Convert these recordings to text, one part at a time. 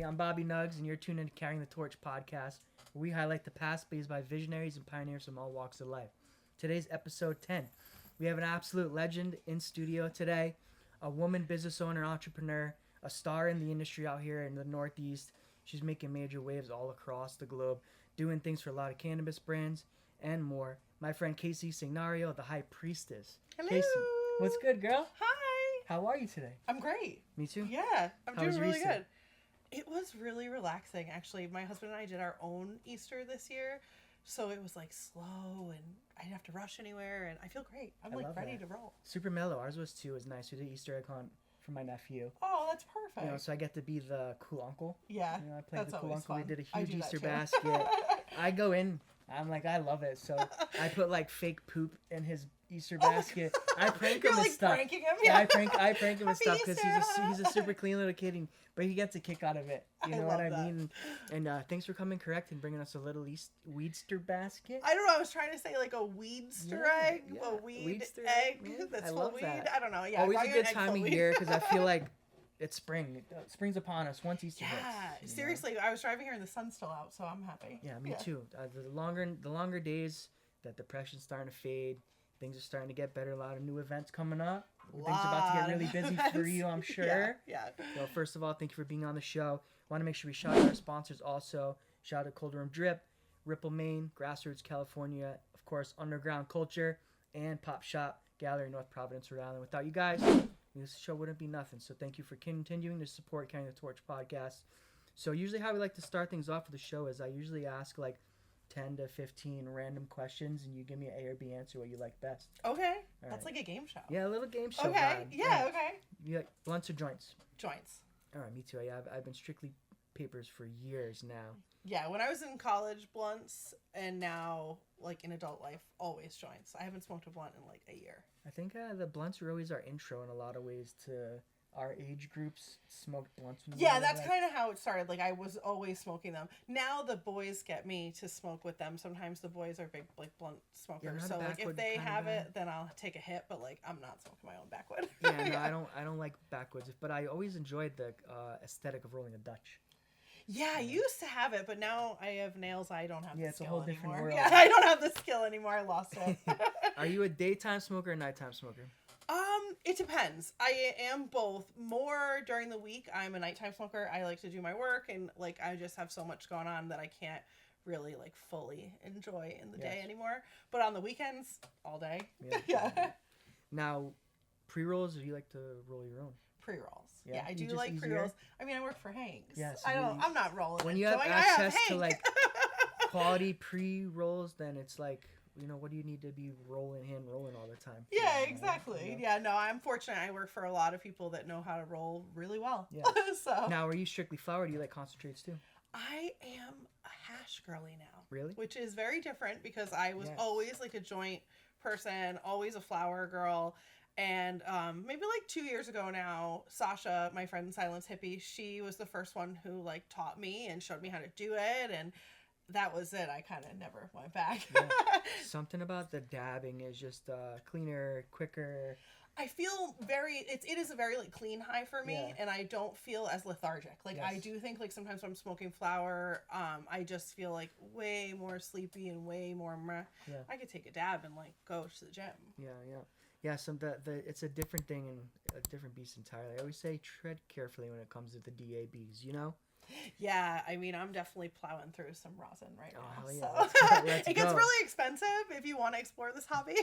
I'm Bobby Nuggs, and you're tuned in to Carrying the Torch podcast, where we highlight the past blazed by visionaries and pioneers from all walks of life. Today's episode 10. We have an absolute legend in studio today, a woman business owner, entrepreneur, a star in the industry out here in the Northeast. She's making major waves all across the globe, doing things for a lot of cannabis brands and more. My friend Casey Sanginario, the High Priestess. Hello. Casey, what's good, girl? Hi. How are you today? I'm great. Me too. Yeah, I'm How was doing your really Easter? good. It was really relaxing, actually. My husband and I did our own Easter this year, so it was like slow, and I didn't have to rush anywhere, and I feel great. I'm like ready to roll. Super mellow. Ours was too. It was nice. We did Easter egg hunt for my nephew. Oh, that's perfect. You know, so I get to be the cool uncle. Yeah, you know, I played that's the cool always uncle. fun. We did a I huge do that Easter too. basket. I go in. I'm like, I love it. So I put like fake poop in his Easter basket. I prank him You're with like stuff. pranking him? Yeah, I prank him with Happy stuff because Easter. he's a super clean little kid, but he gets a kick out of it. You know I what love I mean? And thanks for coming correct and bringing us a little Weedster basket. I don't know. I was trying to say like a weedster egg, a weed Weedster egg yeah, that's I full love of weed. that. I don't know. Yeah, Always I a brought you good an egg time full of weed. year because I feel like it's spring. Spring's upon us once Easter hits. Yeah, seriously. I was driving here and the sun's still out, so I'm happy. Yeah, me too. The longer days, that depression's starting to fade. Things are starting to get better. A lot of new events coming up. Things are about to get really busy for you, I'm sure. Yeah. So first of all, thank you for being on the show. Want to make sure we shout out our sponsors also. Shout out Cold Room Drip, Ripple, Maine, Grassroots, California, of course, Underground Culture, and Pop Shop Gallery, North Providence, Rhode Island. Without you guys, this show wouldn't be nothing. So thank you for continuing to support Carrying the Torch podcast. So usually how we like to start things off with the show is I usually ask like 10 to 15 random questions, and you give me an A or B answer what you like best. Okay. All That's right. like a game show. Yeah, a little game show. Okay. vibe. Yeah, okay. You like blunts or joints? Joints. All right, me too. I've been strictly papers for years now. Yeah, when I was in college, blunts, and now, like, in adult life, always joints. I haven't smoked a blunt in, like, a year. I think the blunts are always our intro in a lot of ways to our age groups. Smoked blunts. Yeah, that's kind of how it started. Like, I was always smoking them. Now the boys get me to smoke with them. Sometimes the boys are big, like, blunt smokers. So, like, if they have it, then I'll take a hit. But, like, I'm not smoking my own backwood. Yeah, no, I don't like backwoods. But I always enjoyed the aesthetic of rolling a Dutch. Yeah, I used to have it, but now I have nails. I don't have the skill it's a whole different anymore. world. Yeah, I don't have the skill anymore. I lost it. Are you a daytime smoker or nighttime smoker? It depends. I am both. More during the week, I'm a nighttime smoker. I like to do my work, and like I just have so much going on that I can't really like fully enjoy in the day anymore. But on the weekends, all day. Yeah. Now, pre-rolls, or you like to roll your own? Pre-rolls. Yeah, Yeah, I do just like easier? pre-rolls. I mean, I work for Hanks. Yes, I'm not rolling. When and you have showing. access I have to Hank. like quality pre-rolls, then it's like, you know, what do you need to be hand rolling all the time? Yeah, You know, exactly. you know? Yeah, no, I'm fortunate. I work for a lot of people that know how to roll really well. Yeah. So Now, are you strictly flower or do you like concentrates too? I am a hash girly now. Really? Which is very different because I was Yes. always like a joint person, always a flower girl. And maybe like 2 years ago now, Sasha, my friend Silence Hippie, she was the first one who like taught me and showed me how to do it. And that was it. I kind of never went back. Yeah. Something about the dabbing is just cleaner, quicker. I feel it is a very like clean high for me, Yeah. and I don't feel as lethargic. Like I do think like sometimes when I'm smoking flower, I just feel like way more sleepy and way more meh. Yeah. I could take a dab and like go to the gym. Yeah. It's a different thing and a different beast entirely. I always say tread carefully when it comes to the DABs, you know? Yeah, I mean, I'm definitely plowing through some rosin right now. hell So yeah. Let's it gets go. really expensive if you want to explore this hobby.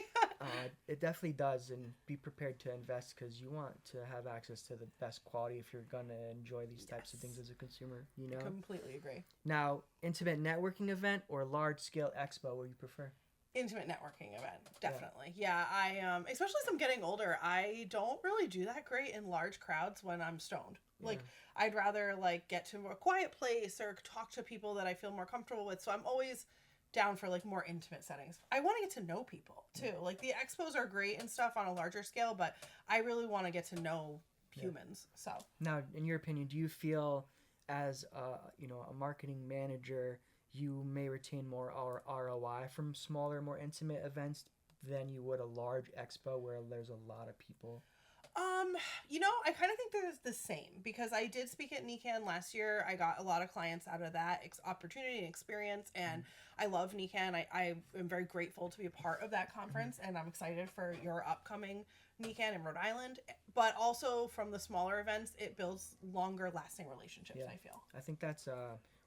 It definitely does, and be prepared to invest because you want to have access to the best quality if you're going to enjoy these types of things as a consumer, you know? Completely agree. Now, intimate networking event or large-scale expo, what do you prefer? Intimate networking event, definitely. Yeah, I especially as I'm getting older, I don't really do that great in large crowds when I'm stoned. Like I'd rather like get to a quiet place or talk to people that I feel more comfortable with. So I'm always down for like more intimate settings. I want to get to know people too. Like the expos are great and stuff on a larger scale, but I really want to get to know humans. So now, in your opinion, do you feel as a marketing manager, you may retain more ROI from smaller, more intimate events than you would a large expo where there's a lot of people? I kind of think they're the same because I did speak at NECAN last year. I got a lot of clients out of that opportunity and experience, and I love NECAN. I am very grateful to be a part of that conference, and I'm excited for your upcoming NECAN in Rhode Island. But also from the smaller events, it builds longer lasting relationships, I feel. I think that's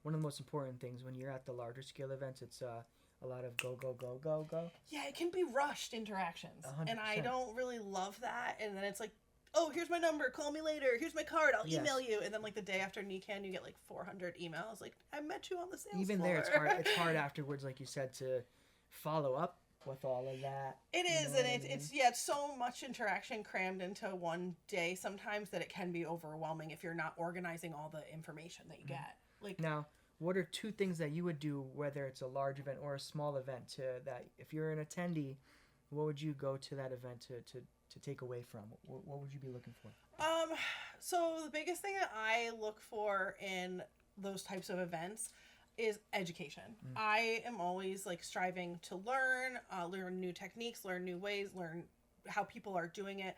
one of the most important things when you're at the larger scale events. It's a lot of go, go, go, go, go. Yeah, it can be rushed interactions. 100%. And I don't really love that. And then it's like, oh, here's my number. Call me later. Here's my card. I'll email you. And then like the day after NECAN, you get like 400 emails. Like, I met you on the sales Even floor. there, it's hard. It's hard afterwards, like you said, to follow up with all of that. It is, and it's so much interaction crammed into one day sometimes that it can be overwhelming if you're not organizing all the information that you get. Like now, what are 2 things that you would do, whether it's a large event or a small event, to that if you're an attendee, what would you go to that event to take away from? What would you be looking for? So the biggest thing that I look for in those types of events is education. I am always like striving to learn new techniques, learn new ways, learn how people are doing it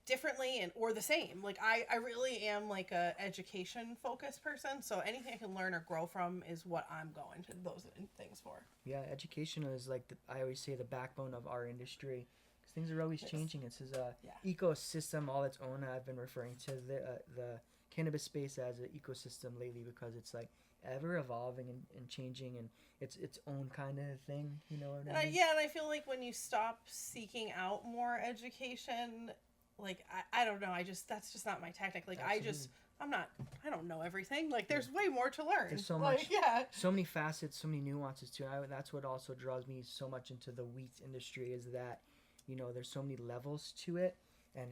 differently or the same. Like I really am like a education focused person. So anything I can learn or grow from is what I'm going to those things for. Yeah, education is like I always say the backbone of our industry. Things are always changing. It's a ecosystem all its own. I've been referring to the cannabis space as an ecosystem lately because it's like ever evolving and changing, and it's its own kind of thing. You know what I mean? And I feel like when you stop seeking out more education, like I don't know, that's just not my tactic. Like Absolutely. I don't know everything. Like there's way more to learn. There's so much, so many facets, so many nuances too. That's what also draws me so much into the wheat industry is that. There's so many levels to it, and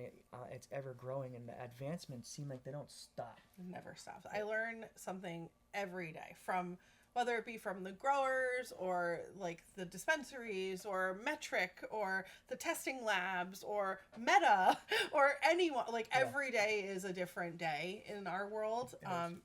it's ever growing, and the advancements seem like they don't stop. It never stops. I learn something every day from whether it be from the growers or like the dispensaries or Metric or the testing labs or Meta or anyone. Like every day is a different day in our world.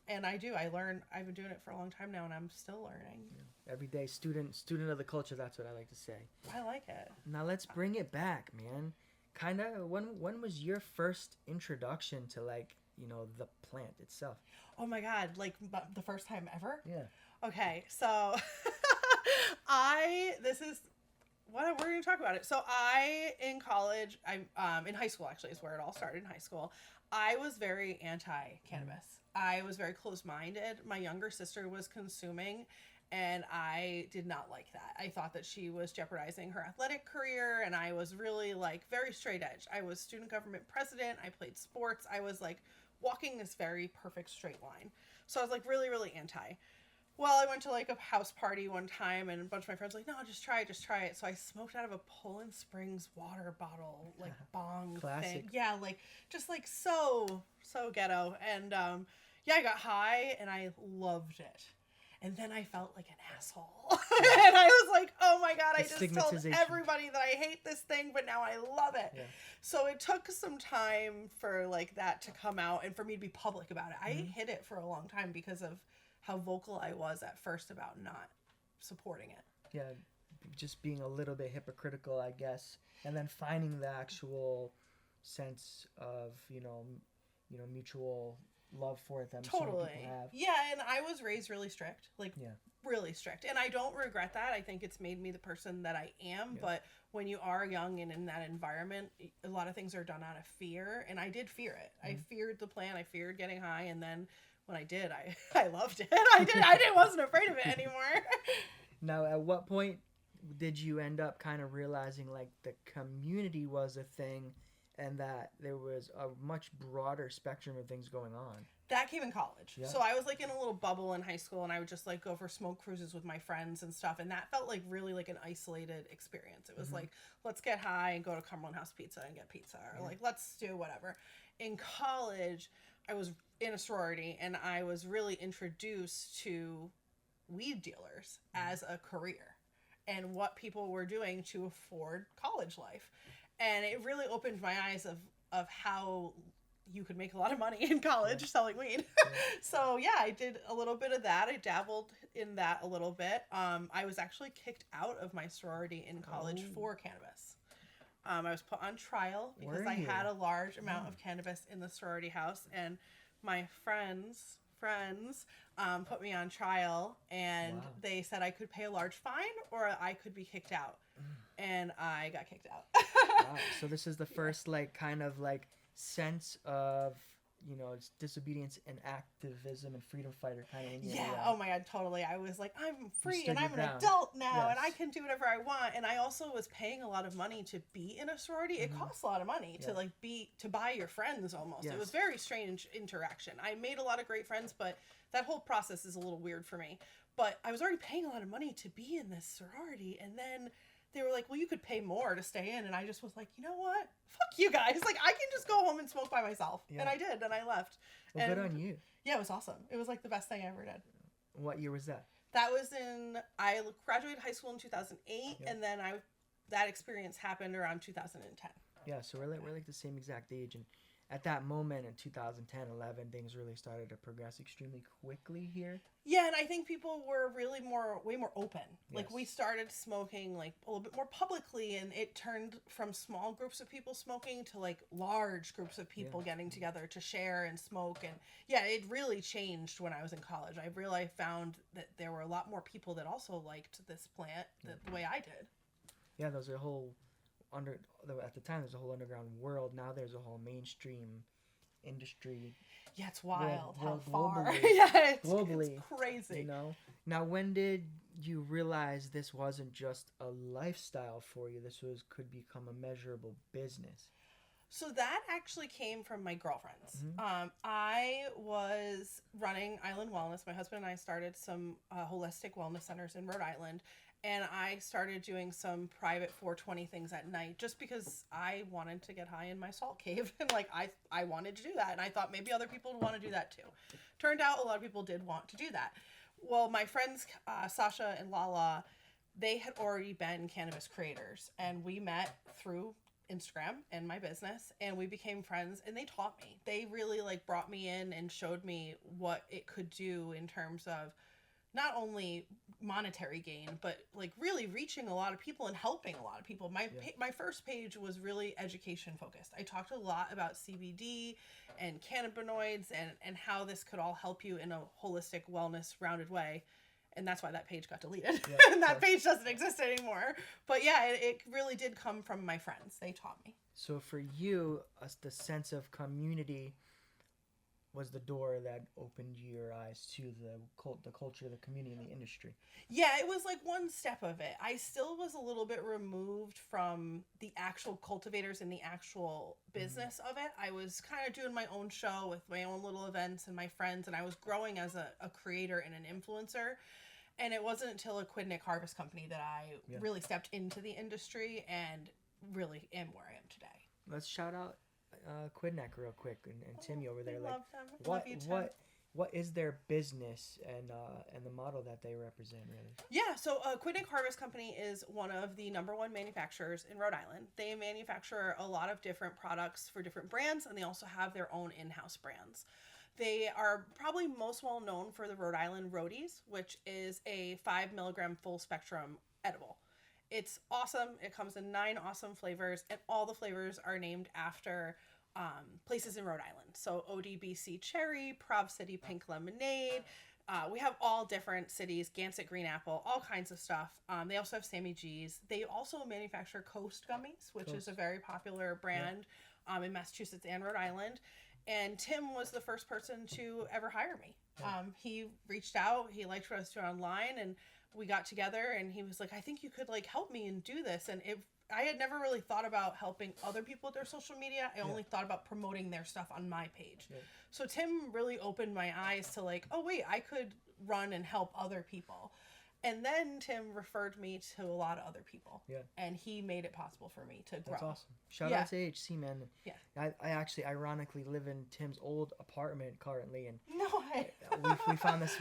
And I learn. I've been doing it for a long time now, and I'm still learning. Yeah. Every day, student of the culture. That's what I like to say. I like it. Now let's bring it back, man. Kind of. When was your first introduction to the plant itself? Oh my God! Like the first time ever? Yeah. Okay, so this is what we're going to talk about it. So in college, in high school actually is where it all started. In high school, I was very anti-cannabis. I was very closed-minded. My younger sister was consuming, and I did not like that. I thought that she was jeopardizing her athletic career, and I was really like very straight edge. I was student government president. I played sports. I was like walking this very perfect straight line. So I was like really, really anti. Well, I went to like a house party one time, and a bunch of my friends were like, no, just try it. So I smoked out of a Poland Springs water bottle, like bong Classic. thing. Yeah, like just like so ghetto. And I got high and I loved it. And then I felt like an asshole. And I was like, oh my God, I just told everybody that I hate this thing, but now I love it. Yeah. So it took some time for like that to come out and for me to be public about it. I hid it for a long time because of how vocal I was at first about not supporting it. Yeah, just being a little bit hypocritical, I guess, and then finding the actual sense of mutual love for it that so many people have. Yeah, and I was raised really strict, really strict, and I don't regret that. I think it's made me the person that I am. Yeah. But when you are young and in that environment, a lot of things are done out of fear, and I did fear it. I feared the plant. I feared getting high, and then when I did, I loved it. I wasn't afraid of it anymore. Now, at what point did you end up kind of realizing like the community was a thing and that there was a much broader spectrum of things going on? That came in college. Yeah. So I was like in a little bubble in high school, and I would just like go for smoke cruises with my friends and stuff. And that felt like really like an isolated experience. It was like, let's get high and go to Cumberland House Pizza and get pizza, or like, let's do whatever. In college, I was in a sorority, and I was really introduced to weed dealers as a career. and what people were doing to afford college life. And it really opened my eyes of how you could make a lot of money in college selling weed. So yeah, I did a little bit of that. I dabbled in that a little bit. I was actually kicked out of my sorority in college for cannabis. I was put on trial because I had a large amount of cannabis in the sorority house, and my friends put me on trial, and they said I could pay a large fine or I could be kicked out. And I got kicked out. Wow. So this is the first like kind of like sense of, you know, it's disobedience and activism and freedom fighter kind of. Oh my God, totally. I was like, I'm free and I'm an adult now and I can do whatever I want. And I also was paying a lot of money to be in a sorority. It costs a lot of money to like to buy your friends almost. It was very strange interaction. I made a lot of great friends, but that whole process is a little weird for me. But I was already paying a lot of money to be in this sorority, and then they were like, well, you could pay more to stay in. And I just was like, you know what? Fuck you guys. Like, I can just go home and smoke by myself. Yeah. And I did. And I left. Well, and good on you. Yeah, it was awesome. It was like the best thing I ever did. What year was that? That was I graduated high school in 2008. And then that experience happened around 2010. Yeah, so we're like the same exact age. And at that moment in 2010, 11, things really started to progress extremely quickly here. Yeah, and I think people were really way more open. Yes. Like, we started smoking, like, a little bit more publicly, and it turned from small groups of people smoking to, like, large groups of people getting together to share and smoke. And, yeah, it really changed when I was in college. I really found that there were a lot more people that also liked this plant the way I did. Yeah, there's a whole... at the time there's a whole underground world. Now there's a whole mainstream industry. Yeah, it's wild how far. Globally. It's crazy. You know. Now, when did you realize this wasn't just a lifestyle for you? This could become a measurable business. So that actually came from my girlfriends. I was running Island Wellness. My husband and I started some holistic wellness centers in Rhode Island. And I started doing some private 420 things at night just because I wanted to get high in my salt cave. And like, I wanted to do that. And I thought maybe other people would want to do that too. Turned out a lot of people did want to do that. Well, my friends, Sasha and Lala, they had already been cannabis creators. And we met through Instagram and my business, and we became friends, and they taught me. They really like brought me in and showed me what it could do in terms of not only monetary gain, but like really reaching a lot of people and helping a lot of people. My first page was really education focused. I talked a lot about CBD and cannabinoids and how this could all help you in a holistic wellness rounded way. And that's why that page got deleted. Yeah, and that page doesn't exist anymore. But yeah, it really did come from my friends. They taught me. So for you, the sense of community was the door that opened your eyes to the culture, the community, and the industry. Yeah, it was like one step of it. I still was a little bit removed from the actual cultivators and the actual business of it. I was kind of doing my own show with my own little events and my friends, and I was growing as a creator and an influencer. And it wasn't until a Quidnick Harvest Company that I really stepped into the industry and really am where I am today. Let's shout out Quidnick real quick and Timmy over there. I love them. Love you, Tim. What is their business and the model that they represent, really? Yeah, so Quidnick Harvest Company is one of the #1 manufacturers in Rhode Island. They manufacture a lot of different products for different brands, and they also have their own in-house brands. They are probably most well known for the Rhode Island Roadies, which is a 5 milligram full spectrum edible. It's awesome. It comes in 9 awesome flavors, and all the flavors are named after places in Rhode Island. So ODBC Cherry, Prov City Pink Lemonade. We have all different cities, Gansett Green Apple, all kinds of stuff. They also have Sammy G's. They also manufacture Coast Gummies, which is a very popular brand in Massachusetts and Rhode Island. And Tim was the first person to ever hire me. He reached out. He liked what I was doing online, and we got together, and he was like, I think you could like help me and do this. And I had never really thought about helping other people with their social media. I only thought about promoting their stuff on my page. Yeah. So Tim really opened my eyes to like, oh wait, I could run and help other people. And then Tim referred me to a lot of other people. Yeah. And he made it possible for me to grow. That's awesome. Shout Yeah. out to AHC, man. Yeah. I actually ironically live in Tim's old apartment currently, and No way.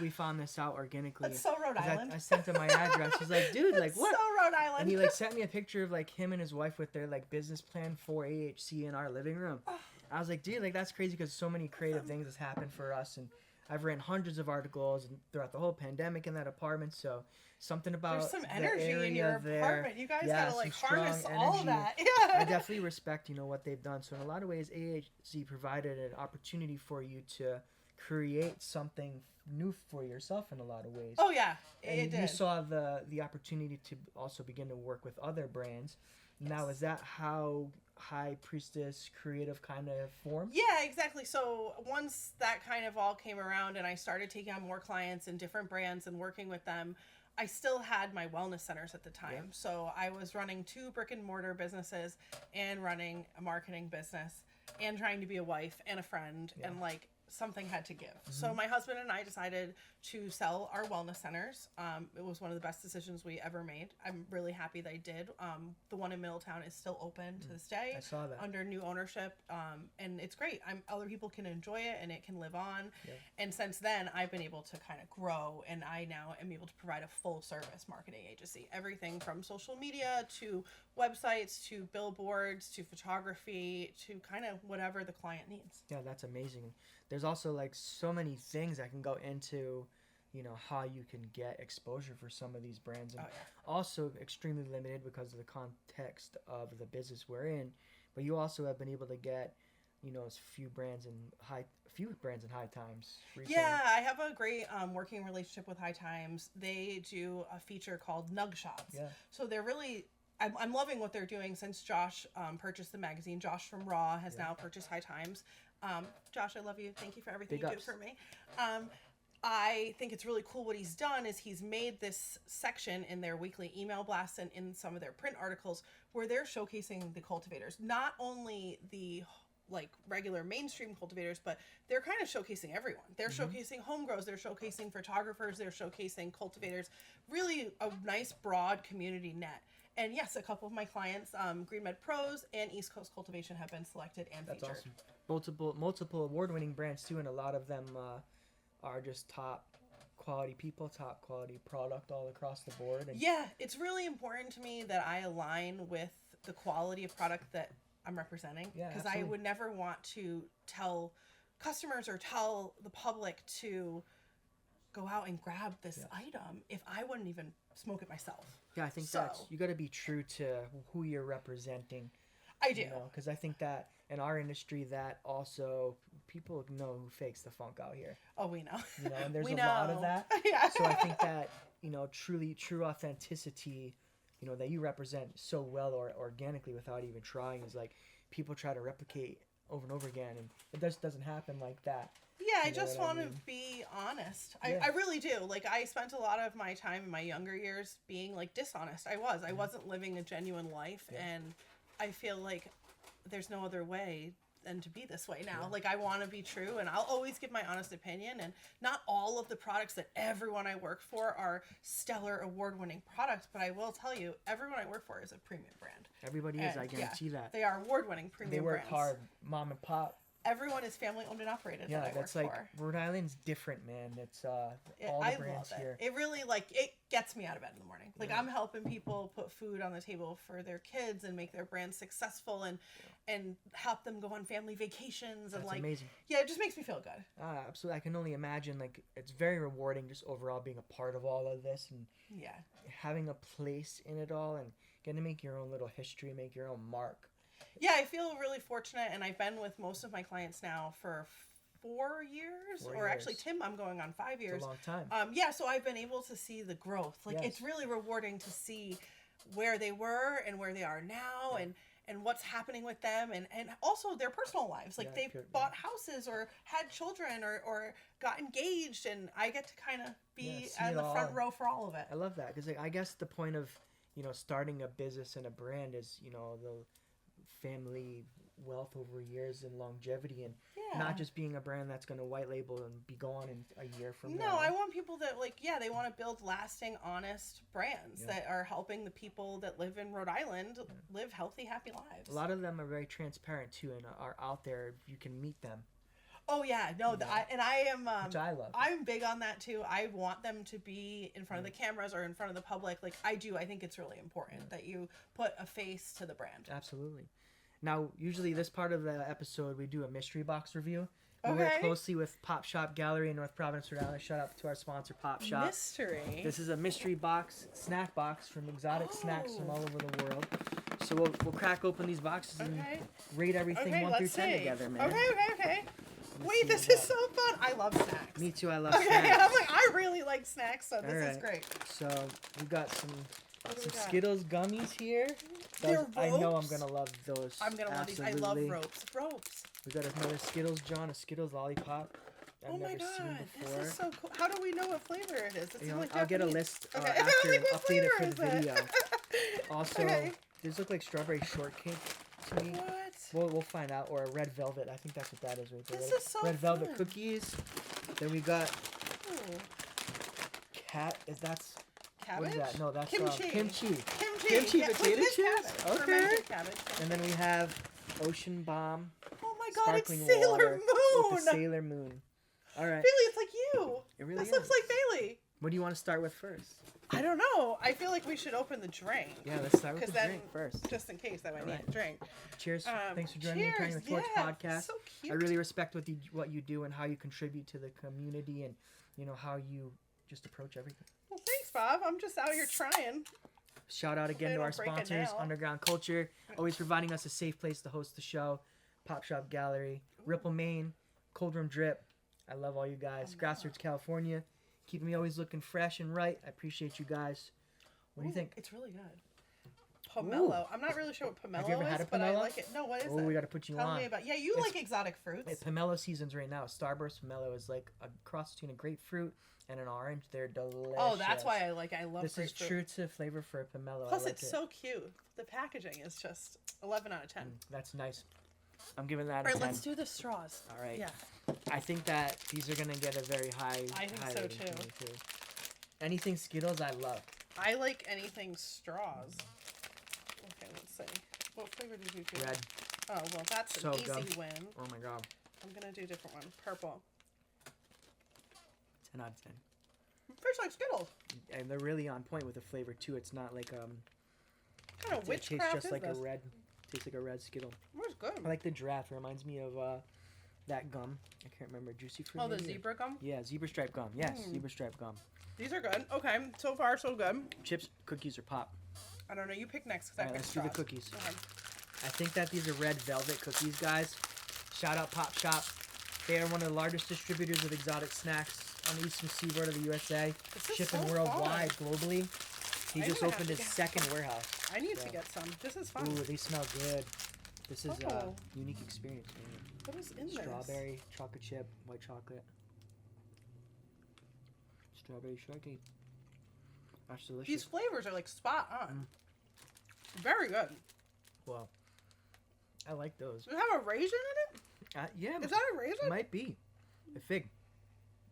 we found this out organically. That's so Rhode 'Cause Island. I sent him my address. He's like, dude, like That's what? so Rhode Island. And he like sent me a picture of like him and his wife with their like business plan for AHC in our living room. I was like, dude, like that's crazy because so many creative things has happened for us, and I've written hundreds of articles and throughout the whole pandemic in that apartment. So something about There's some the energy in area your there. apartment. You guys Yeah, gotta like some harness strong all of energy. that. I Yeah. definitely respect, what they've done. So in a lot of ways, AHC provided an opportunity for you to create something new for yourself in a lot of ways. Oh yeah, And it you did. saw the opportunity to also begin to work with other brands. Now, is that how High Priestess Creative kind of formed? Yeah, exactly. So once that kind of all came around and I started taking on more clients and different brands and working with them, I still had my wellness centers at the time. Yeah. So I was running 2 brick and mortar businesses and running a marketing business and trying to be a wife and a friend, Yeah. and like something had to give. So my husband and I decided to sell our wellness centers. It was one of the best decisions we ever made. I'm really happy that I did. The one in Middletown is still open to this day I saw that. under new ownership, and it's great. Other people can enjoy it and it can live on. Yeah. And since then, I've been able to kind of grow, and I now am able to provide a full service marketing agency. Everything from social media to websites to billboards to photography to kind of whatever the client needs. Yeah, that's amazing. There's also like so many things that can go into, how you can get exposure for some of these brands, and Oh, yeah. also extremely limited because of the context of the business we're in. But you also have been able to get, a few brands in high times recently. Yeah, I have a great working relationship with High Times. They do a feature called Nug Shots. Yeah. So they're really, I'm loving what they're doing since Josh purchased the magazine. Josh from Raw has now purchased High Times. Josh, I love you. Thank you for everything Big you do ups. for me. I think it's really cool what he's done is he's made this section in their weekly email blasts and in some of their print articles where they're showcasing the cultivators, not only the like regular mainstream cultivators, but they're kind of showcasing everyone. They're showcasing home grows, they're showcasing photographers, they're showcasing cultivators, really a nice broad community net. And yes, a couple of my clients, Green Med Pros and East Coast Cultivation, have been selected and That's featured. awesome. Multiple award-winning brands too, and a lot of them are just top quality people, top quality product all across the board. And Yeah, it's really important to me that I align with the quality of product that I'm representing, Yeah, because I absolutely. would never want to tell customers or tell the public to go out and grab this item if I wouldn't even smoke it myself. Yeah, I think So- you got to be true to who you're representing. I do. Because I think that in our industry, that also people know who fakes the funk out here. Oh, we know. And there's We a lot of know. that. Yeah. So I think that true authenticity, that you represent so well or organically without even trying is like people try to replicate over and over again, and it just doesn't happen like that. Yeah, I You know just what I want to mean? be honest. Yeah. I really do. Like, I spent a lot of my time in my younger years being, like, dishonest. I wasn't living a genuine life, Yeah. and I feel like there's no other way than to be this way now. Like, I want to be true, and I'll always give my honest opinion, and not all of the products that everyone I work for are stellar award-winning products, but I will tell you, everyone I work for is a premium brand. Everybody is, And, I guarantee that. They are award-winning They premium work brands. hard, mom and pop. Everyone is family-owned and operated Yeah, that I that's work like for. Rhode Island's different, man. It's all the I brands love it. here. It really it gets me out of bed in the morning. Like, I'm helping people put food on the table for their kids and make their brands successful and help them go on family vacations and That's amazing. yeah, it just makes me feel good. Absolutely. I can only imagine, like, it's very rewarding just overall being a part of all of this and Yeah. having a place in it all and getting to make your own little history, make your own mark. Yeah, I feel really fortunate, and I've been with most of my clients now for 4 years, 4 or actually years. Tim, I'm going on 5 years. It's a long time. Yeah, so I've been able to see the growth. Like, Yes. it's really rewarding to see where they were and where they are now, and what's happening with them, and also their personal lives. Like, Yeah, they pure- bought houses or had children or got engaged, and I get to kind of be see on it the front all. row for all of it. I love that because I guess the point of starting a business and a brand is the family wealth over years and longevity, and Yeah. not just being a brand that's going to white label and be gone in a year from now. No, I want people that they want to build lasting, honest brands that are helping the people that live in Rhode Island live healthy, happy lives. A lot of them are very transparent too, and are out there. You can meet them. Oh yeah, no, I am. Which I love. I'm big on that too. I want them to be in front of the cameras or in front of the public. Like I do. I think it's really important that you put a face to the brand. Absolutely. Now, usually this part of the episode, we do a mystery box review. We Okay. work closely with Pop Shop Gallery in North Providence, Rhode Island. Shout out to our sponsor, Pop Shop. Mystery. This is a mystery box, snack box from exotic snacks from all over the world. So we'll crack open these boxes and rate everything 1 through 10 together, man. Okay. Wait, this is so fun. I love snacks. Me too, I love Okay, snacks. I'm like, I really like snacks, so this is great. So we got some What do we got? Skittles gummies here. They're I know I'm ropes? gonna love those. I'm gonna love these. I love ropes. Ropes. We got another Skittles, John, a Skittles lollipop. I've Oh my never seen god, before. this is so cool. How do we know what flavor it is? You know, I'll get a list Okay. after Like, and what update it for flavor the is it? video. Also, Okay. these look like strawberry shortcake to me. What? We'll find out. Or a red velvet. I think that's what that is right there. This Red- is so red velvet fun. cookies. Then we got Ooh. that's Cabbage? what is that? No, that's Kimchi. kimchi. Kimchi. Kimchi Yeah, potato it is chips? cabbage. Okay. Fermented cabbage. And then we have Ocean Bomb. Oh my god, it's Sparkling Sailor water Moon. with the Sailor Moon. All right. Bailey, it's like you. It really This looks is. like Bailey. What do you want to start with first? I don't know. I feel like we should open the drink. Yeah, let's start with 'Cause the then- drink first. Just in case that I need Alright. a drink. Cheers. Thanks for joining me on Carrying the cheers. Torch Yeah, podcast. so cute. I really respect what you do and how you contribute to the community, and how you just approach everything. Well, thanks, Bob. I'm just out here trying. Shout out again Hopefully to I our don't break a sponsors, nail. Underground Culture, always providing us a safe place to host the show. Pop Shop Gallery, Ripple Maine, Cold Room Drip. I love all you guys. Grassroots California, keeping me always looking fresh and right. I appreciate you guys. What do you think? It's really good. Pomelo. I'm not really sure what pomelo Have you ever had is, a but I pomelo? like it. No, what is Oh, it? we got to put you Tell on. me about. Yeah, you It's- like exotic fruits. It's pomelo seasons right now. Starburst pomelo is like a cross between a grapefruit and an orange. They're delicious. Oh, that's why I like. I love This is grapefruit. true to flavor for a pomelo. Plus, I like it's it. so cute. The packaging is just 11 out of 10. That's nice. I'm giving that All a right, 10. let's do the straws. All right. Yeah. I think that these are gonna get a very high. I think high so, rating too. from me, too. Anything Skittles, I love. I like anything straws. Okay, let's see. What flavor did you do? Red. Oh, well, that's So an easy good. win. Oh my god. I'm going to do a different one. Purple. 10 out of 10. Tastes like Skittles. And they're really on point with the flavor too. It's not like What kind of it tastes witchcraft just is like this? a red. Tastes like a red Skittle. It's good. I like the giraffe. It reminds me of that gum. I can't remember. Juicy fruit. Oh, the maybe, or- zebra gum? Yeah, zebra stripe gum. Yes, zebra stripe gum. These are good. Okay, so far so good. Chips, cookies, or pop. I don't know. You pick next because All I right, picked let's do the straws. cookies. Go ahead. I think that these are red velvet cookies, guys. Shout out Pop Shop. They are one of the largest distributors of exotic snacks on the eastern seaboard of the USA, This is shipping so worldwide, globally. He I'm just gonna have opened to his get second warehouse. I need So- to get some. This is fun. Ooh, they smell good. This is a Oh. unique experience, man. What is in this? Strawberry, chocolate chip, white chocolate. Strawberry shortcake. That's delicious. These flavors are like spot on. Very good. Well, I like those. Does it have a raisin in it? Yeah, Is that a raisin? it might be. A fig.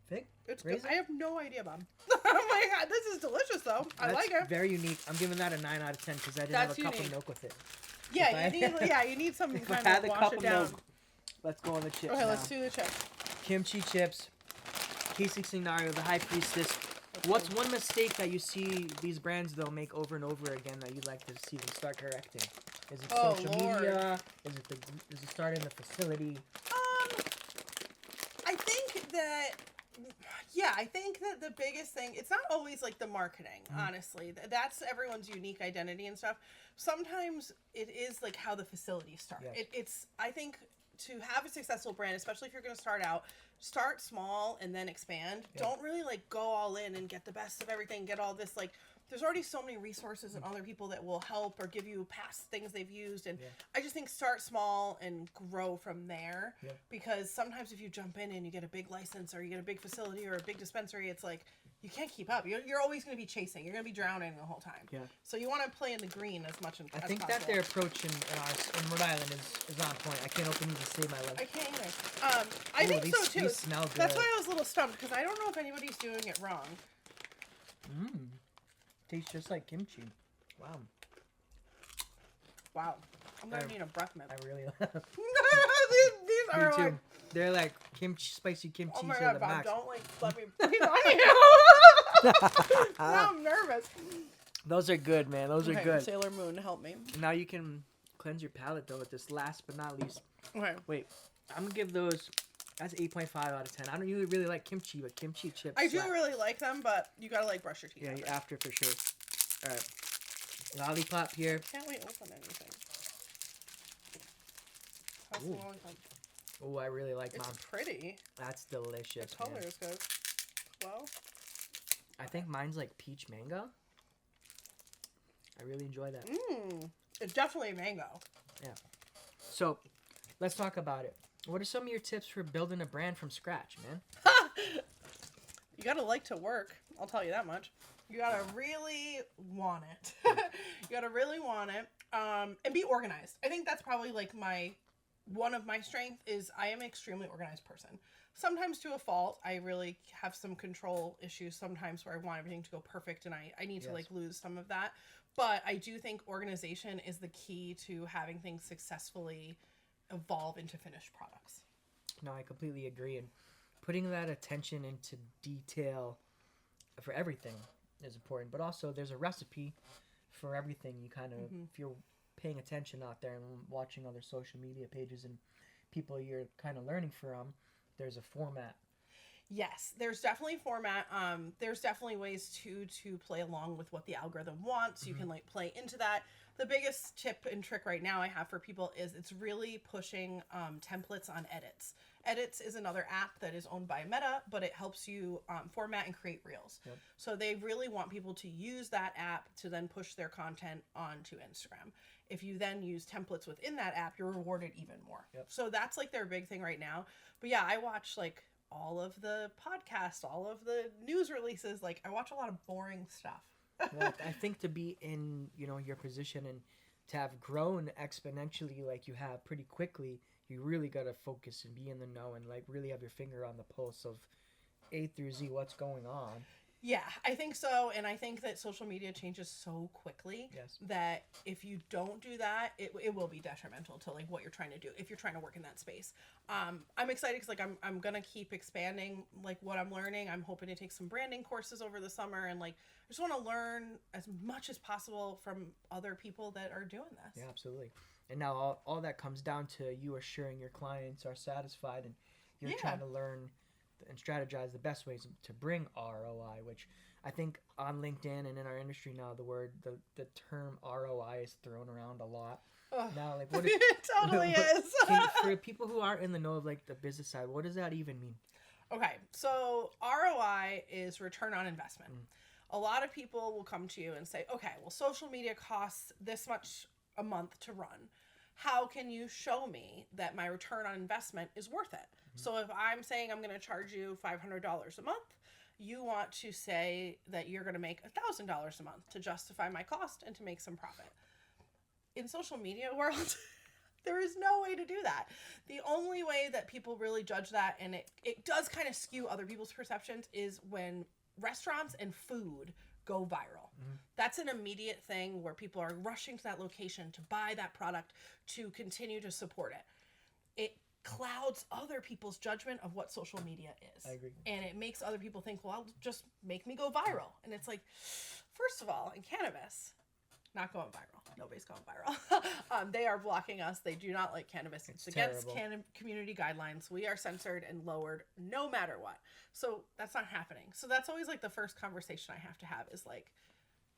Fig? It's good. Raisin? I have no idea, Bob. Oh my god, this is delicious though. I That's like it. very unique. I'm giving that a 9 out of 10 because I didn't That's have a cup of unique. milk with it. Yeah, if you I- need you need something If I kind had of the wash cup it of down. milk, let's go on the chips Okay, now. let's do the chip. Kimchi chips. Casey Sanginario, the High Priestess. What's one mistake that you see these brands though make over and over again that you'd like to see them start correcting? Is it Oh, social Lord. media? Is it starting the facility? I think that I think that the biggest thing, it's not always like the marketing, honestly. That's everyone's unique identity and stuff. Sometimes it is like how the facilities start. Yes. It's I think to have a successful brand, especially if you're going to start out, start small and then expand. Yeah. Don't really like go all in and get the best of everything, get all this like there's already so many resources and other people that will help or give you past things they've used, and Yeah. I just think start small and grow from there. Yeah. Because sometimes if you jump in and you get a big license or you get a big facility or a big dispensary, it's like you can't keep up. You're always going to be chasing. You're going to be drowning the whole time. Yeah. So you want to play in the green as much as possible. I think that their approach in Rhode Island is on point. I can't open these to save my life. I can't either. I think so too. These smell good. That's why I was a little stumped, because I don't know if anybody's doing it wrong. Tastes just like kimchi. Wow. Wow. I'm going to need a breath mint. I really These are Me too. like... They're like kimchi, spicy kimchi. Oh my to god, the Bob, max. don't like let me breathe on you. Now I'm nervous. Those are good, man. Those are good. Sailor Moon, help me. Now you can cleanse your palate though with this last but not least. Okay. Wait, I'm gonna give those. That's 8.5 out of 10. I don't really like kimchi, but kimchi chips. I do slap. really like them, but you gotta like brush your teeth. Yeah, after. after for sure. All right, lollipop here. Can't wait to open anything. How's the Ooh. lollipop? Oh, I really like It's mine. pretty. That's delicious. The color Man. is good. Well, I think mine's like peach mango. I really enjoy that. it's definitely mango. Yeah. So, let's talk about it. What are some of your tips for building a brand from scratch, man? You gotta like to work. I'll tell you that much. You gotta really want it. You gotta really want it. And be organized. I think that's probably like one of my strengths is I am an extremely organized person. Sometimes to a fault. I really have some control issues sometimes where I want everything to go perfect and I need to like lose some of that. But I do think organization is the key to having things successfully evolve into finished products. No, I completely agree. And putting that attention into detail for everything is important. But also, there's a recipe for everything. You kind of, if you're paying attention out there and watching other social media pages and people you're kind of learning from, there's a format. Yes, there's definitely format. There's definitely ways to play along with what the algorithm wants. You can like play into that. The biggest tip and trick right now I have for people is it's really pushing templates on Edits. Edits is another app that is owned by Meta, but it helps you format and create reels. Yep. So they really want people to use that app to then push their content onto Instagram. If you then use templates within that app, you're rewarded even more. Yep. So that's like their big thing right now. But yeah, I watch like all of the podcasts, all of the news releases. Like I watch a lot of boring stuff. Well, I think to be in, your position and to have grown exponentially like you have pretty quickly, you really got to focus and be in the know and like really have your finger on the pulse of A through Z, what's going on. Yeah, I think so. And I think that social media changes so quickly that if you don't do that, it will be detrimental to like what you're trying to do if you're trying to work in that space. I'm excited because like I'm going to keep expanding like what I'm learning. I'm hoping to take some branding courses over the summer and like I just want to learn as much as possible from other people that are doing this. Yeah, absolutely. And now all that comes down to you assuring your clients are satisfied and you're trying to learn and strategize the best ways to bring ROI, which I think on LinkedIn and in our industry now, the term ROI is thrown around a lot. Ugh. Now, like what is, it totally is. for people who aren't in the know of like the business side, what does that even mean? Okay, so ROI is return on investment. A lot of people will come to you and say, okay, well, social media costs this much a month to run. How can you show me that my return on investment is worth it? So if I'm saying I'm going to charge you $500 a month, you want to say that you're going to make $1,000 a month to justify my cost and to make some profit. In social media world, there is no way to do that. The only way that people really judge that, and it does kind of skew other people's perceptions, is when restaurants and food go viral. That's an immediate thing where people are rushing to that location to buy that product to continue to support it. It clouds other people's judgment of what social media is. I agree. And it makes other people think, well, just make me go viral. And it's like, first of all, in cannabis, not going viral. Nobody's going viral. They are blocking us. They do not like cannabis. It's against community guidelines. We are censored and lowered no matter what. So that's not happening. So that's always like the first conversation I have to have is like,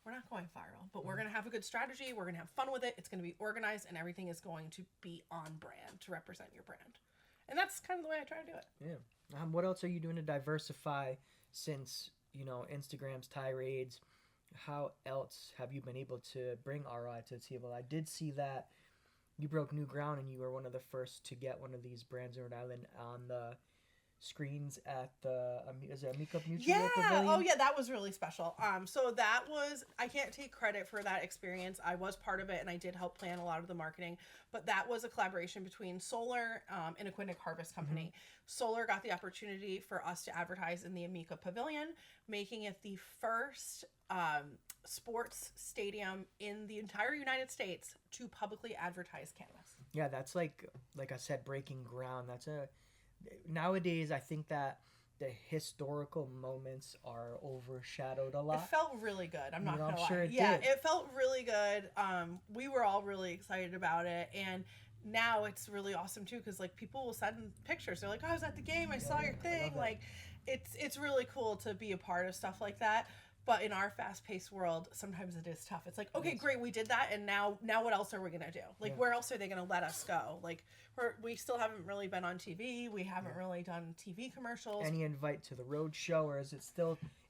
we're not going viral, but we're going to have a good strategy. We're going to have fun with it. It's going to be organized and everything is going to be on brand to represent your brand. And that's kind of the way I try to do it. Yeah. What else are you doing to diversify since, Instagram's tirades? How else have you been able to bring ROI to the table? I did see that you broke new ground and you were one of the first to get one of these brands in Rhode Island on the screens at the is it Amica Mutual Yeah. Pavilion? Oh, yeah. That was really special. So that was, I can't take credit for that experience. I was part of it and I did help plan a lot of the marketing, but that was a collaboration between Solar and Aquinic Harvest Company. Solar got the opportunity for us to advertise in the Amica Pavilion, making it the first sports stadium in the entire United States to publicly advertise cannabis. Yeah, that's like I said, breaking ground. Nowadays I think that the historical moments are overshadowed a It lot. felt really good. I'm not gonna lie. sure it Yeah, did. it felt really good. We were all really excited about it, and now it's really awesome too because like people will send pictures. They're like, "Oh, I was at the game. I saw your I thing." love that. Like, it's really cool to be a part of stuff like that. But in our fast-paced world, sometimes it is tough. It's like, okay, great, we did that, and now what else are we gonna do? Like, Yeah. where else are they gonna let us go? Like, we still haven't really been on TV. We haven't really done TV commercials. Any invite to the road show, or is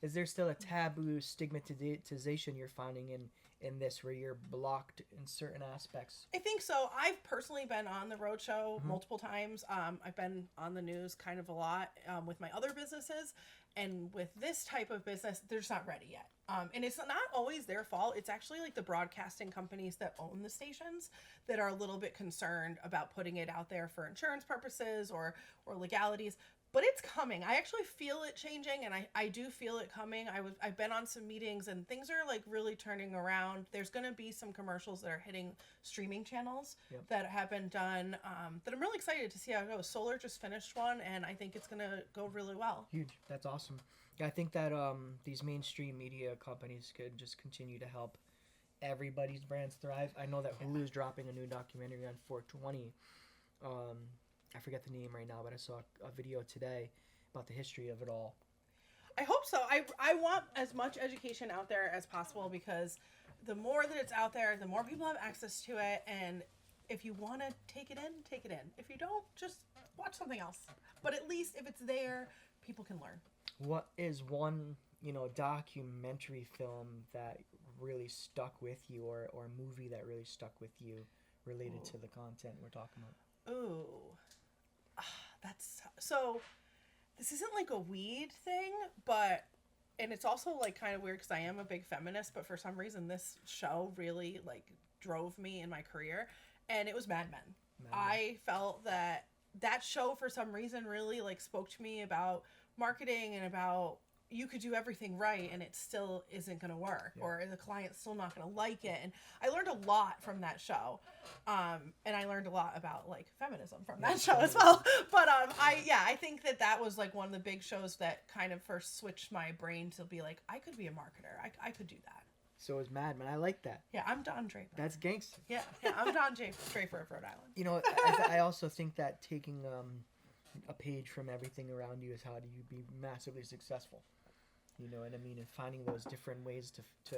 there still a taboo stigmatization you're finding in this where you're blocked in certain aspects? I think so. I've personally been on the roadshow multiple times. I've been on the news kind of a lot with my other businesses. And with this type of business, they're just not ready yet. And it's not always their fault. It's actually like the broadcasting companies that own the stations that are a little bit concerned about putting it out there for insurance purposes or legalities. But it's coming. I actually feel it changing, and I do feel it coming. I've been on some meetings, and things are like really turning around. There's going to be some commercials that are hitting streaming channels that have been done that I'm really excited to see how it goes. Solar just finished one, and I think it's going to go really well. Huge. That's awesome. Yeah, I think that these mainstream media companies could just continue to help everybody's brands thrive. I know that Hulu's dropping a new documentary on 420. I forget the name right now, but I saw a video today about the history of it all. I hope so. I want as much education out there as possible because the more that it's out there, the more people have access to it. And if you want to take it in, take it in. If you don't, just watch something else. But at least if it's there, people can learn. What is one, documentary film that really stuck with you, or a movie that really stuck with you related to the content we're talking about? Ooh. That's so this isn't like a weed thing, and it's also like kind of weird because I am a big feminist, but for some reason this show really like drove me in my career, and it was Mad Men. I felt that show for some reason really like spoke to me about marketing and about you could do everything right and it still isn't going to work, or the client's still not going to like it. And I learned a lot from that show. And I learned a lot about like feminism from that show as well. But I think that was like one of the big shows that kind of first switched my brain to be like, I could be a marketer. I could do that. So is Mad Men. I like that. Yeah, I'm Don Draper. That's gangster. Yeah, I'm Don Draper of Rhode Island. I also think that taking a page from everything around you is how do you be massively successful. You know what I mean? And finding those different ways to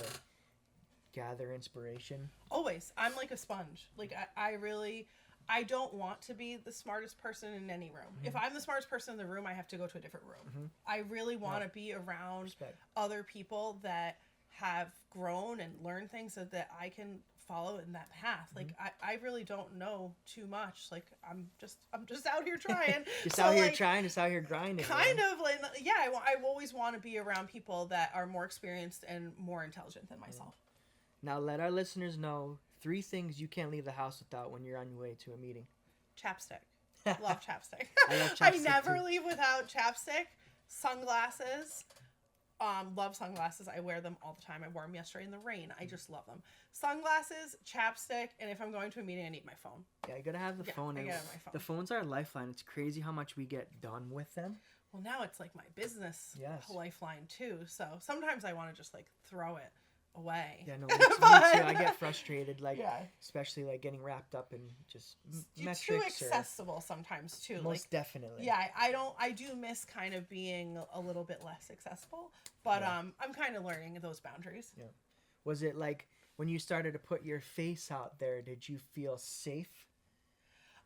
gather inspiration. Always. I'm like a sponge. Like, I don't want to be the smartest person in any room. If I'm the smartest person in the room, I have to go to a different room. I really want to be around other people that have grown and learned things so that I can follow in that path. Like, I really don't know too much. Like, I'm just out here trying. Just out here grinding. Kind of like, yeah, I always want to be around people that are more experienced and more intelligent than myself. Now let our listeners know 3 things you can't leave the house without when you're on your way to a meeting. Chapstick. Love chapstick. I love I chapstick never too. leave without chapstick. Sunglasses. Love sunglasses. I wear them all the time. I wore them yesterday in the rain. I just love them. Sunglasses, chapstick, and if I'm going to a meeting, I need my phone. Yeah, you gotta have the phone. I gotta have my phone. The phone's our lifeline. It's crazy how much we get done with them. Well, now it's like my business lifeline too. So sometimes I want to just like throw it away. Yeah, no, me too. I get frustrated, especially like getting wrapped up in just You're metrics. too accessible sometimes too. Most definitely. Yeah, I do miss kind of being a little bit less accessible, but I'm kind of learning those boundaries. Yeah. Was it like when you started to put your face out there, did you feel safe?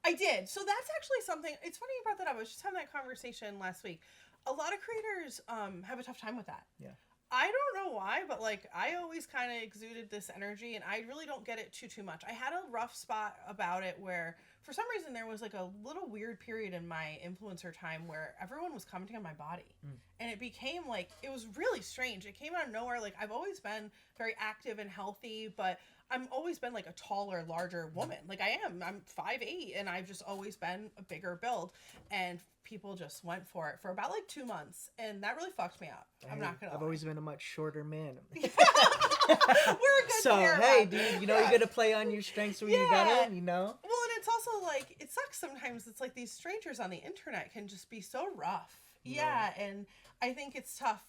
I did. So that's actually something, it's funny you brought that up. I was just having that conversation last week. A lot of creators have a tough time with that. Yeah. I don't know why, but like I always kind of exuded this energy and I really don't get it too much. I had a rough spot about it where for some reason there was like a little weird period in my influencer time where everyone was commenting on my body. And it became like, it was really strange. It came out of nowhere. Like, I've always been very active and healthy, but I've always been like a taller, larger woman. Like I'm 5'8", and I've just always been a bigger build. And people just went for it for about like 2 months, and that really fucked me up. I'm not gonna lie. I've always been a much shorter man. We're a good So pair, hey, man. dude, you know you gotta play on your strengths when you got it, you know. Well, and it's also like, it sucks sometimes. It's like these strangers on the internet can just be so rough. Yeah, and I think it's tough.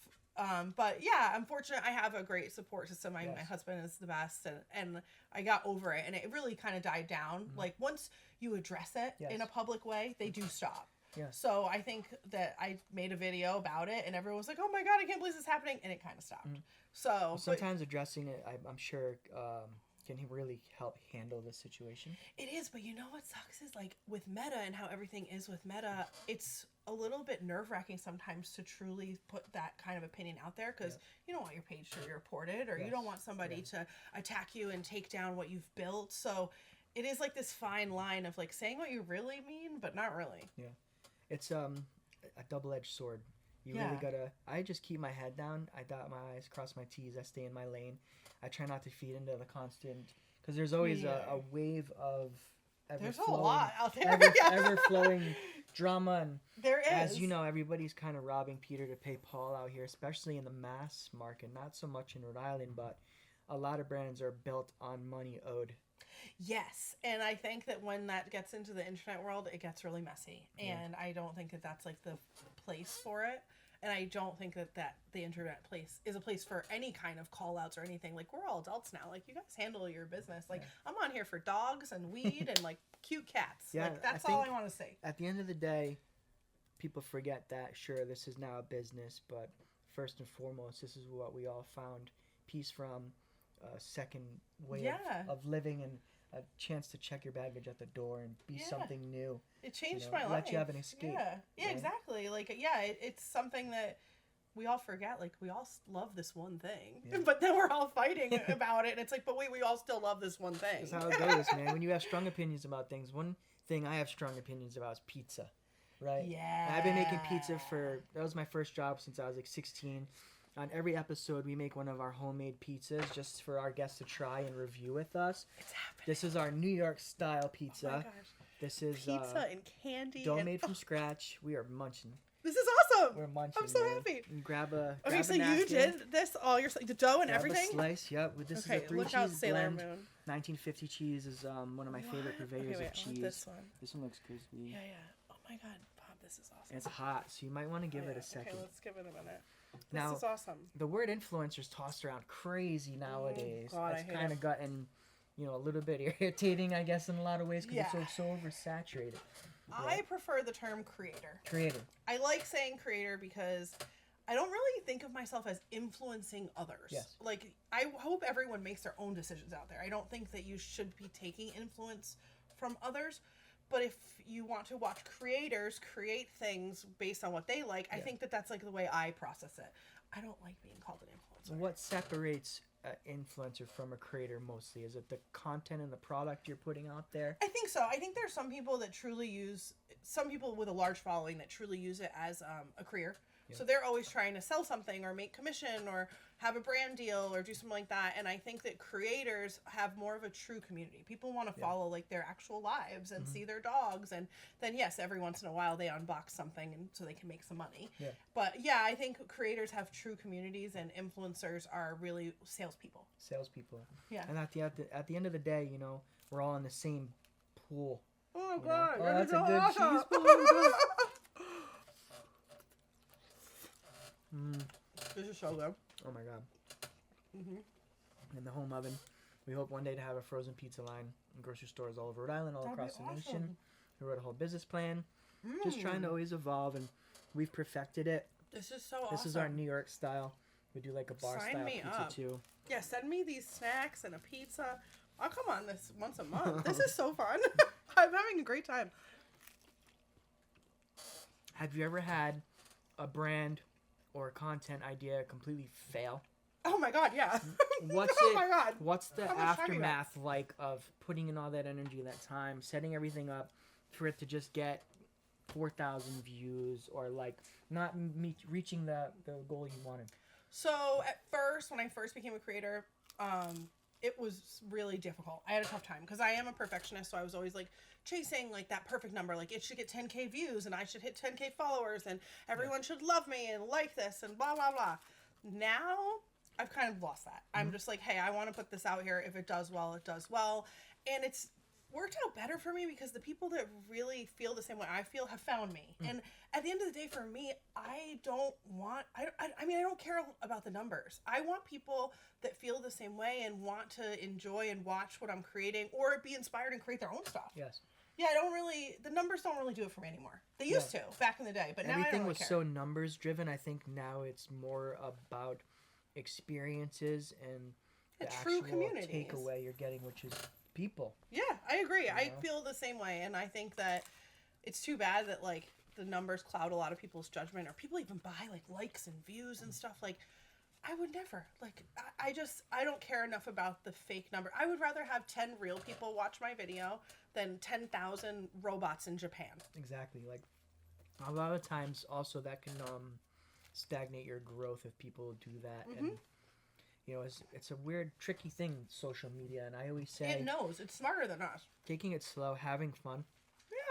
But yeah, I'm fortunate I have a great support system. My husband is the best, and I got over it, and it really kind of died down. Like, once you address it in a public way, they do stop. Yeah. So I think that I made a video about it, and everyone was like, "Oh my god, I can't believe this is happening," and it kind of stopped. So sometimes addressing it, I'm sure, can really help handle the situation. It is, but you know what sucks is, like, with Meta and how everything is with Meta, it's a little bit nerve-wracking sometimes to truly put that kind of opinion out there, because you don't want your page to be reported, or you don't want somebody to attack you and take down what you've built. So it is like this fine line of like saying what you really mean, but not really. Yeah. It's a double-edged sword. You really gotta. I just keep my head down. I dot my I's, cross my T's. I stay in my lane. I try not to feed into the constant, because there's always a wave of there's a lot out there. Ever flowing drama, and there is. As you know, everybody's kind of robbing Peter to pay Paul out here, especially in the mass market. Not so much in Rhode Island, but a lot of brands are built on money owed. Yes, and I think that when that gets into the internet world, it gets really messy, and I don't think that that's like the place for it. And I don't think that the internet place is a place for any kind of call outs or anything. Like, we're all adults now. Like, you guys handle your business. Like, I'm on here for dogs and weed and like cute cats. Yeah, like, that's all I want to say. At the end of the day, people forget that, sure, this is now a business, but first and foremost, this is what we all found peace from, a second way of living, and a chance to check your baggage at the door and be something new. It changed my life. Let you have an escape. Yeah, exactly. Like, it's something that we all forget. Like, we all love this one thing, but then we're all fighting about it. And it's like, but wait, we all still love this one thing. That's how it goes, man. When you have strong opinions about things, one thing I have strong opinions about is pizza, right? Yeah. And I've been making pizza that was my first job since I was like 16. On every episode, we make one of our homemade pizzas just for our guests to try and review with us. It's happening. This is our New York style pizza. Oh my gosh. This is pizza and candy. Dough made from scratch. We are munching. This is awesome. We're munching. I'm so man. happy. And grab a Okay, so napkin, you did this all your the dough and grab everything. A slice. Yep. This is a 3 look out, cheese Sailor blend. Moon. 1950 cheese is one of my favorite purveyors of cheese. This one. This one looks crispy. Yeah. Oh my god, Bob, this is awesome. And it's hot, so you might want to give it a second. Okay, let's give it a minute. Now, this is awesome. The word influencer's tossed around crazy nowadays. God, it's kind of gotten, a little bit irritating, I guess, in a lot of ways, because it's so oversaturated. I prefer the term creator. Creator. I like saying creator because I don't really think of myself as influencing others. Yes. Like, I hope everyone makes their own decisions out there. I don't think that you should be taking influence from others. But if you want to watch creators create things based on what they like, I think that that's like the way I process it. I don't like being called an influencer. What separates an influencer from a creator mostly? Is it the content and the product you're putting out there? I think so. I think there's some people that some people with a large following that truly use it as a career. Yeah. So they're always trying to sell something or make commission or have a brand deal or do something like that. And I think that creators have more of a true community. People want to follow like their actual lives and see their dogs. And then, yes, every once in a while they unbox something and so they can make some money. Yeah. But yeah, I think creators have true communities and influencers are really salespeople. Yeah. And at the end of the day, we're all in the same pool. Oh my God. Oh, that's a good cheese pool. This is so good. Oh my God. In the home oven. We hope one day to have a frozen pizza line in grocery stores all over Rhode Island, all across the nation. We wrote a whole business plan. Just trying to always evolve, and we've perfected it. This is so awesome. This is our New York style. We do like a bar style pizza too. Yeah, send me these snacks and a pizza. I'll come on this once a month. This is so fun. I'm having a great time. Have you ever had a brand or a content idea completely fail? Oh my God, yeah. What's Oh my God. What's the How much time you got? aftermath like of putting in all that energy, that time, setting everything up for it to just get 4,000 views or like not reaching the goal you wanted? So at first, when I first became a creator, it was really difficult. I had a tough time because I am a perfectionist, so I was always like chasing like that perfect number. Like it should get 10K views and I should hit 10K followers and everyone should love me and like this and blah, blah, blah. Now I've kind of lost that. I'm just like, hey, I want to put this out here. If it does well, it does well. And it's worked out better for me because the people that really feel the same way I feel have found me. And at the end of the day, for me, I don't care about the numbers. I want people that feel the same way and want to enjoy and watch what I'm creating or be inspired and create their own stuff. Yes. Yeah, the numbers don't really do it for me anymore. They used to back in the day, but now I don't Everything really was care. so numbers driven. I think now it's more about experiences and the true actual communities. takeaway you're getting, which is people. Yeah, I agree. I know? feel the same way, and I think that it's too bad that like the numbers cloud a lot of people's judgment, or people even buy like likes and views and stuff. Like, I would never. Like, I don't care enough about the fake number. I would rather have 10 real people watch my video than 10,000 robots in Japan. Exactly. Like a lot of times, also that can stagnate your growth if people do that. And you know, it's a weird, tricky thing, social media. And I always say, It knows. It's smarter than us. taking it slow, having fun,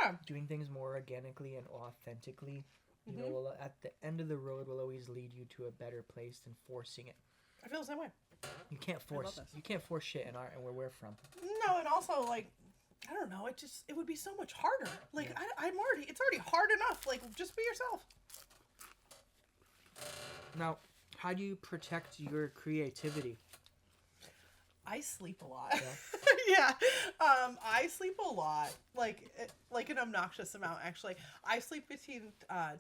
Yeah. doing things more organically and authentically, you know, will, at the end of the road will always lead you to a better place than forcing it. I feel the same way. You can't force shit in where we're from. No, and also like, I don't know. It would be so much harder. Like it's already hard enough. Like just be yourself. Now, how do you protect your creativity? I sleep a lot. Yeah. I sleep a lot, like an obnoxious amount, actually. I sleep between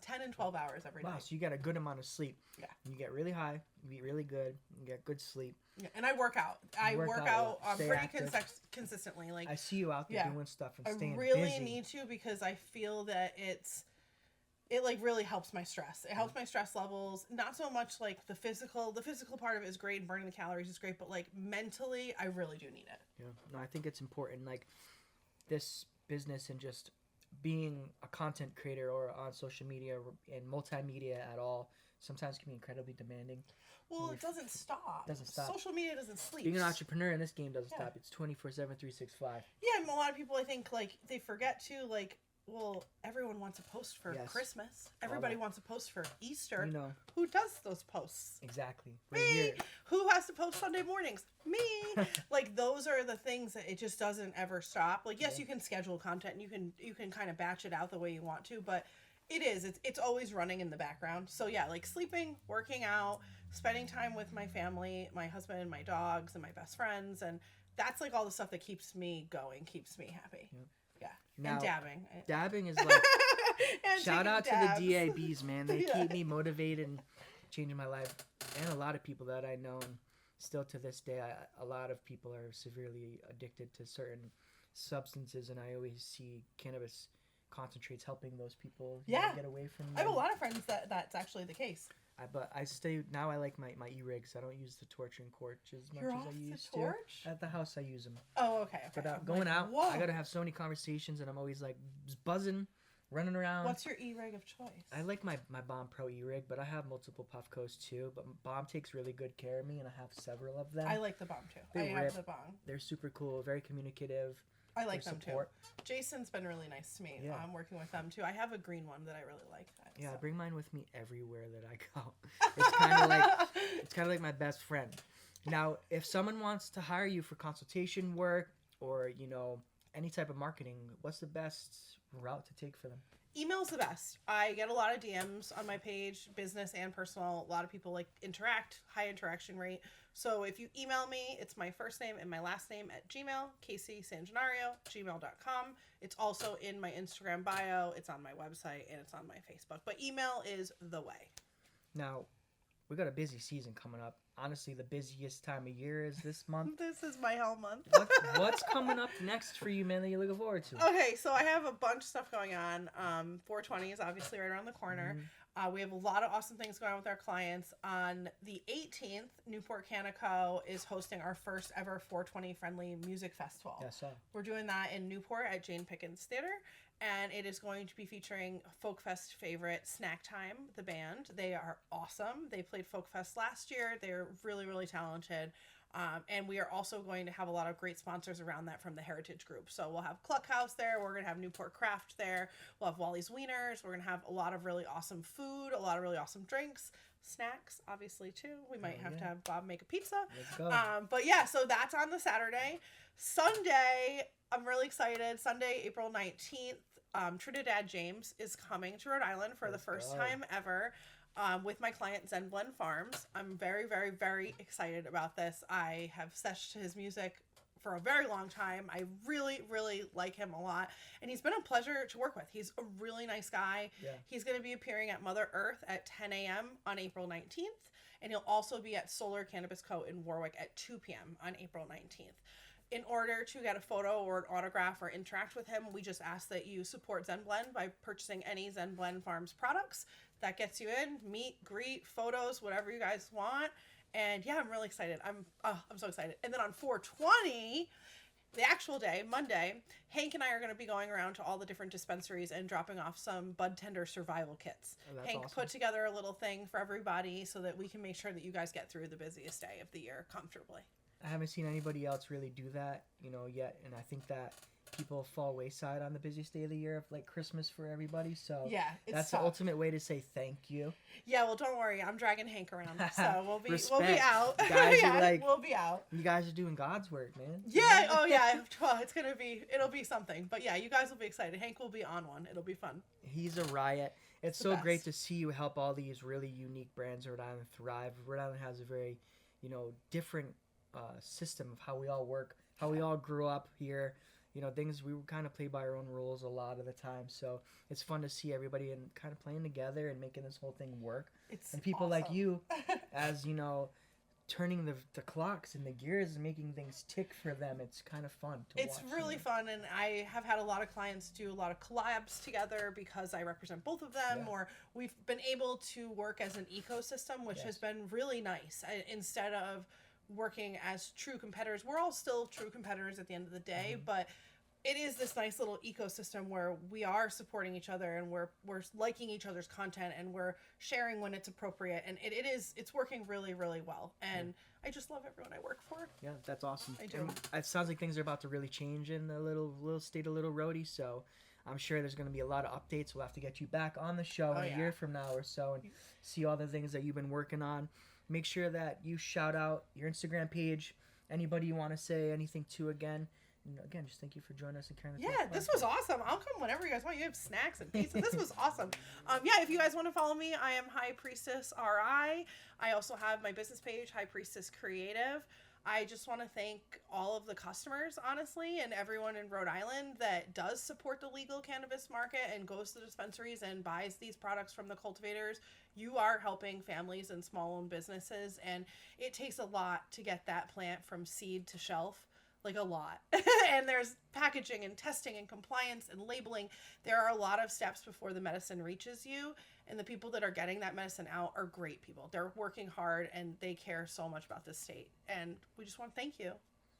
10 and 12 hours every Wow, night. so you get a good amount of sleep. Yeah. You get really high, you eat really good, you get good sleep. Yeah, and I work out. I work out a out lot. Stay pretty active. consistently. Like I see you out there doing stuff and I staying really busy. need to, because I feel that it like really helps my stress. It helps my stress levels. Not so much like the physical. The physical part of it is great, and burning the calories is great, but like mentally, I really do need it. Yeah, no, I think it's important. Like this business and just being a content creator or on social media and multimedia at all sometimes can be incredibly demanding. Well, it doesn't stop. Doesn't stop. Social media doesn't sleep. Being an entrepreneur in this game doesn't stop. It's 24/7, 365. Yeah, and a lot of people, I think, like, they forget to, like, well, everyone wants a post for Christmas. Everybody wants a post for Easter. You know. Who does those posts? Exactly. Me. Here. Who has to post Sunday mornings? Me. Like, those are the things that it just doesn't ever stop. Like, yes, you can schedule content and you can kind of batch it out the way you want to, but it's always running in the background. So yeah, like sleeping, working out, spending time with my family, my husband, my dogs, and my best friends, and that's like all the stuff that keeps me going, keeps me happy. Yep. Yeah. Now, and dabbing. Dabbing is like And shout taking out dabs. to the DABs, man. They Yeah. keep me motivated and changing my life. And a lot of people that I know, and still to this day, a lot of people are severely addicted to certain substances, and I always see cannabis concentrates helping those people get away from them. I have a lot of friends that's actually the case. But I like my e-rigs. I don't use the torch and torch as much You're as off I the used torch? to. At the house, I use them. Oh, okay. But I'm going like, out, whoa. I gotta have so many conversations, and I'm always like buzzing, running around. What's your e-reg of choice? I like my Bomb Pro e-rig, but I have multiple Puffcos too. But Bomb takes really good care of me, and I have several of them. I like the bomb too. They I have rip. the bomb. They're super cool, very communicative. I like Their them support. too. Jason's been really nice to me. Yeah. I'm working with them too. I have a green one that I really like. Yeah, so. I bring mine with me everywhere that I go. It's kind of like my best friend. Now, if someone wants to hire you for consultation work or any type of marketing, what's the best route to take for them? Email's the best. I get a lot of DMs on my page, business and personal. A lot of people like interact, high interaction rate. So if you email me, it's my first name and my last name at Gmail, Casey Sanginario, gmail.com. It's also in my Instagram bio, it's on my website, and it's on my Facebook. But email is the way. Now, we got a busy season coming up. Honestly, the busiest time of year is this month. This is my hell month. What's coming up next for you, man, that you're looking forward to? Okay, so I have a bunch of stuff going on. 420 is obviously right around the corner. We have a lot of awesome things going on with our clients. On the 18th, Newport Canico is hosting our first ever 420 friendly music festival. Yeah, so. We're doing that in Newport at Jane Pickens Theater, and it is going to be featuring Folk Fest favorite Snack Time, the band. They are awesome. They played Folk Fest last year. They're really, really talented. And we are also going to have a lot of great sponsors around that from the Heritage Group. So we'll have Cluckhouse there. We're going to have Newport Craft there. We'll have Wally's Wieners. We're going to have a lot of really awesome food, a lot of really awesome drinks, snacks, obviously, too. We might have to have Bob make a pizza. Let's go. But yeah, so that's on the Saturday. Sunday, I'm really excited. Sunday, April 19th, Trinidad James is coming to Rhode Island for the first time ever. With my client Zen Blend Farms. I'm very, very, very excited about this. I have sessioned his music for a very long time. I really, really like him a lot. And he's been a pleasure to work with. He's a really nice guy. Yeah. He's going to be appearing at Mother Earth at 10 a.m. on April 19th. And he'll also be at Solar Cannabis Co. in Warwick at 2 p.m. on April 19th. In order to get a photo or an autograph or interact with him, we just ask that you support Zen Blend by purchasing any Zen Blend Farms products. That gets you in, meet, greet, photos, whatever you guys want. And yeah, I'm really excited. I'm so excited. And then on 420, the actual day, Monday, Hank and I are going to be going around to all the different dispensaries and dropping off some bud tender survival kits. Hank put together a little thing for everybody so that we can make sure that you guys get through the busiest day of the year comfortably. I haven't seen anybody else really do that, yet. And I think that people fall wayside on the busiest day of the year of like Christmas for everybody. So yeah, that's tough. The ultimate way to say thank you. Yeah, well, don't worry. I'm dragging Hank around. So we'll be out. Guys yeah, we'll be out. You guys are doing God's work, man. Yeah. Oh yeah. Well, it'll be something. But yeah, you guys will be excited. Hank will be on one. It'll be fun. He's a riot. It's so great to see you help all these really unique brands in Rhode Island thrive. Rhode Island has a very, different system of how we all work, how we all grew up here. Things we kind of play by our own rules a lot of the time. So it's fun to see everybody and kind of playing together and making this whole thing work. And people like you, as turning the clocks and the gears and making things tick for them. It's kind of fun to watch. It's really fun, and I have had a lot of clients do a lot of collabs together because I represent both of them, or we've been able to work as an ecosystem, which has been really nice. Instead of working as true competitors, we're all still true competitors at the end of the day, but it is this nice little ecosystem where we are supporting each other and we're liking each other's content and we're sharing when it's appropriate, and it's working really, really well, and I just love everyone I work for. Yeah, that's awesome. I do. And it sounds like things are about to really change in the little state of Little Rhodey, so I'm sure there's going to be a lot of updates. We'll have to get you back on the show in a year from now or so and see all the things that you've been working on. Make sure that you shout out your Instagram page, anybody you want to say anything to again. And again, just thank you for joining us and carrying the this was awesome. I'll come whenever you guys want. You have snacks and pizza. This was awesome. If you guys want to follow me, I am High Priestess RI. I also have my business page, High Priestess Creative. I just want to thank all of the customers, honestly, and everyone in Rhode Island that does support the legal cannabis market and goes to the dispensaries and buys these products from the cultivators. You are helping families and small-owned businesses, and it takes a lot to get that plant from seed to shelf. Like a lot. And there's packaging and testing and compliance and labeling. There are a lot of steps before the medicine reaches you. And the people that are getting that medicine out are great people. They're working hard and they care so much about this state. And we just want to thank you.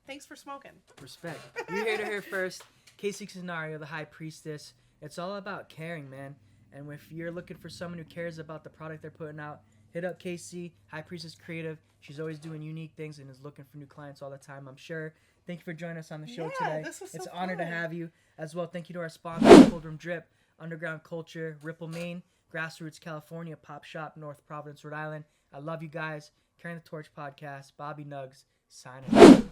Thanks for smoking. Respect. You heard it here first. Casey Sanginario, the High Priestess. It's all about caring, man. And if you're looking for someone who cares about the product they're putting out, hit up Casey, High Priestess Creative. She's always doing unique things and is looking for new clients all the time, I'm sure. Thank you for joining us on the show today. This was it's so an honor fun. to have you. As well, thank you to our sponsors, Cold Room Drip, Underground Culture, Ripple, Maine, Grassroots, California, Pop Shop, North Providence, Rhode Island. I love you guys. Carrying the Torch podcast, Bobby Nugs, signing off.